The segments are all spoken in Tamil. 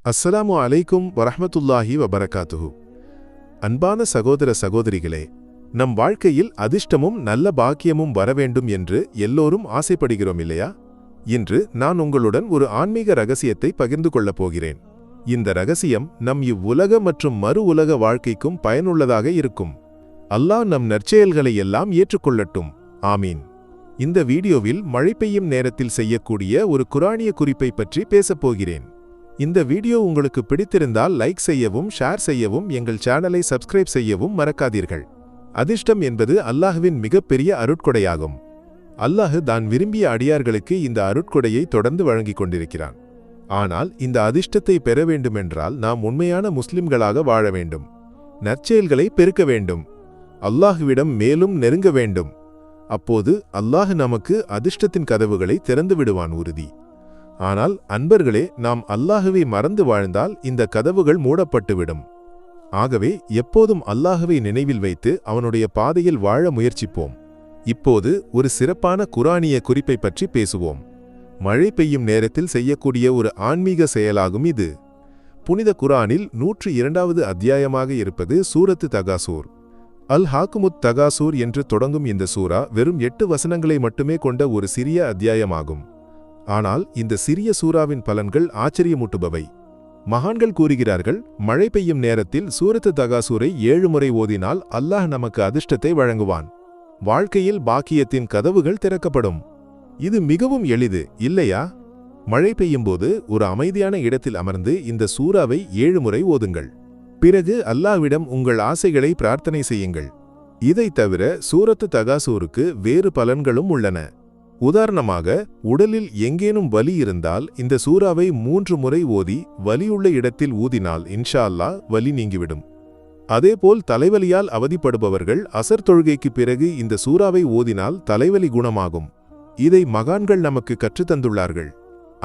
அஸ்ஸலாமு அலைக்கும் வரஹ்மத்துல்லாஹி வபரகாத்துஹு. அன்பான சகோதர சகோதரிகளே, நம் வாழ்க்கையில் அதிர்ஷ்டமும் நல்ல பாக்கியமும் வரவேண்டும் என்று எல்லோரும் ஆசைப்படுகிறோம் இல்லையா? இன்று நான் உங்களுடன் ஒரு ஆன்மீக ரகசியத்தை பகிர்ந்து கொள்ளப் போகிறேன். இந்த ரகசியம் நம் இவ்வுலக மற்றும் மறு உலக வாழ்க்கைக்கும் பயனுள்ளதாக இருக்கும். அல்லாஹ் நம் நற்செயல்களை எல்லாம் ஏற்றுக்கொள்ளட்டும். ஆமீன். இந்த வீடியோவில் மழை பெய்யும் நேரத்தில் செய்யக்கூடிய ஒரு குரானிய குறிப்பை பற்றி பேசப்போகிறேன். இந்த வீடியோ உங்களுக்கு பிடித்திருந்தால் லைக் செய்யவும், ஷேர் செய்யவும், எங்கள் சேனலை சப்ஸ்கிரைப் செய்யவும் மறக்காதீர்கள். அதிர்ஷ்டம் என்பது அல்லாஹ்வின் மிகப்பெரிய அருட்கொடையாகும். அல்லாஹ் தான் விரும்பிய அடியார்களுக்கு இந்த அருட்கொடையை தொடர்ந்து வழங்கிக் கொண்டிருக்கிறான். ஆனால் இந்த அதிர்ஷ்டத்தை பெற வேண்டுமென்றால் நாம் உண்மையான முஸ்லிம்களாக வாழ வேண்டும். நற்செயல்களை பெருக்க வேண்டும். அல்லாஹ்விடம் மேலும் நெருங்க வேண்டும். அப்போது அல்லாஹ் நமக்கு அதிர்ஷ்டத்தின் கதவுகளை திறந்து விடுவான் உறுதி. ஆனால் அன்பர்களே, நாம் அல்லாஹ்வை மறந்து வாழ்ந்தால் இந்த கதவுகள் மூடப்பட்டுவிடும். ஆகவே எப்போதும் அல்லாஹ்வை நினைவில் வைத்து அவனுடைய பாதையில் வாழ முயற்சிப்போம். இப்போது ஒரு சிறப்பான குரானிய குறிப்பை பற்றி பேசுவோம். மழை பெய்யும் நேரத்தில் செய்யக்கூடிய ஒரு ஆன்மீக செயலாகும் இது. புனித குரானில் 102வது அத்தியாயமாக இருப்பது சூரத்து தகாசூர். அல் ஹாக்குமுத் தகாசூர் என்று தொடங்கும் இந்த சூரா வெறும் 8 வசனங்களை மட்டுமே கொண்ட ஒரு சிறிய அத்தியாயமாகும். ஆனால் இந்த சிறிய சூறாவின் பலன்கள் ஆச்சரியமூட்டுபவை. மகான்கள் கூறுகிறார்கள், மழை பெய்யும் நேரத்தில் சூரத்து தகாசூரை 7 முறை ஓதினால் அல்லாஹ் நமக்கு அதிர்ஷ்டத்தை வழங்குவான். வாழ்க்கையில் பாக்கியத்தின் கதவுகள் திறக்கப்படும். இது மிகவும் எளிது இல்லையா? மழை பெய்யும்போது ஒரு அமைதியான இடத்தில் அமர்ந்து இந்த சூறாவை 7 முறை ஓதுங்கள். பிறகு அல்லாஹ்விடம் உங்கள் ஆசைகளை பிரார்த்தனை செய்யுங்கள். இதைத் தவிர சூரத்து தகாசூருக்கு வேறு பலன்களும் உள்ளன. உதாரணமாக, உடலில் எங்கேனும் வலி இருந்தால் இந்த சூறாவை 3 முறை ஓதி வலியுள்ள இடத்தில் ஊதினால் இன்ஷா அல்லாஹ் வலி நீங்கிவிடும். அதேபோல் தலைவலியால் அவதிப்படுபவர்கள் அசர் தொழுகைக்கு பிறகு இந்த சூறாவை ஓதினால் தலைவலி குணமாகும். இதை மகான்கள் நமக்கு கற்றுத்தந்துள்ளார்கள்.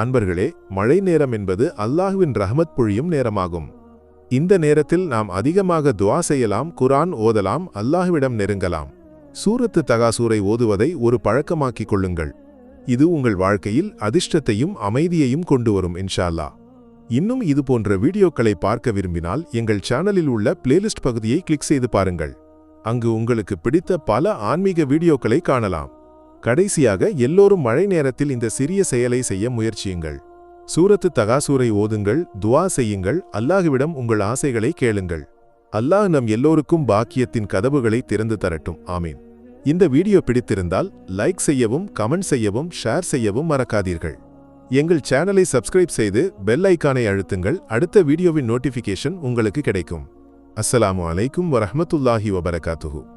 அன்பர்களே, மழை நேரம் என்பது அல்லாஹ்வின் ரஹ்மத் பொழியும் நேரமாகும். இந்த நேரத்தில் நாம் அதிகமாக துஆ செய்யலாம், குர்ஆன் ஓதலாம், அல்லாஹ்விடம் நெருங்கலாம். சூரத்து தகாசூரை ஓதுவதை ஒரு பழக்கமாக்கிக் கொள்ளுங்கள். இது உங்கள் வாழ்க்கையில் அதிர்ஷ்டத்தையும் அமைதியையும் கொண்டு வரும் இன்ஷா அல்லாஹ். இன்னும் இதுபோன்ற வீடியோக்களை பார்க்க விரும்பினால் எங்கள் சேனலில் உள்ள பிளேலிஸ்ட் பகுதியை கிளிக் செய்து பாருங்கள். அங்கு உங்களுக்கு பிடித்த பல ஆன்மீக வீடியோக்களை காணலாம். கடைசியாக, எல்லோரும் மழை நேரத்தில் இந்த சிறிய செயலை செய்ய முயற்சியுங்கள். சூரத்து தகாசூரை ஓதுங்கள், துஆ செய்யுங்கள், அல்லாஹ்விடம் உங்கள் ஆசைகளை கேளுங்கள். அல்லாஹ் நம் எல்லோருக்கும் பாக்கியத்தின் கதவுகளை திறந்து தரட்டும். ஆமீன். இந்த வீடியோ பிடித்திருந்தால் லைக் செய்யவும், கமெண்ட் செய்யவும், ஷேர் செய்யவும் மறக்காதீர்கள். எங்கள் சேனலை சப்ஸ்கிரைப் செய்து பெல் ஐகானை அழுத்துங்கள். அடுத்த வீடியோவின் நோட்டிஃபிகேஷன் உங்களுக்கு கிடைக்கும். அஸ்ஸலாமு அலைக்கும் வரஹ்மத்துல்லாஹி வபரகாத்துஹு.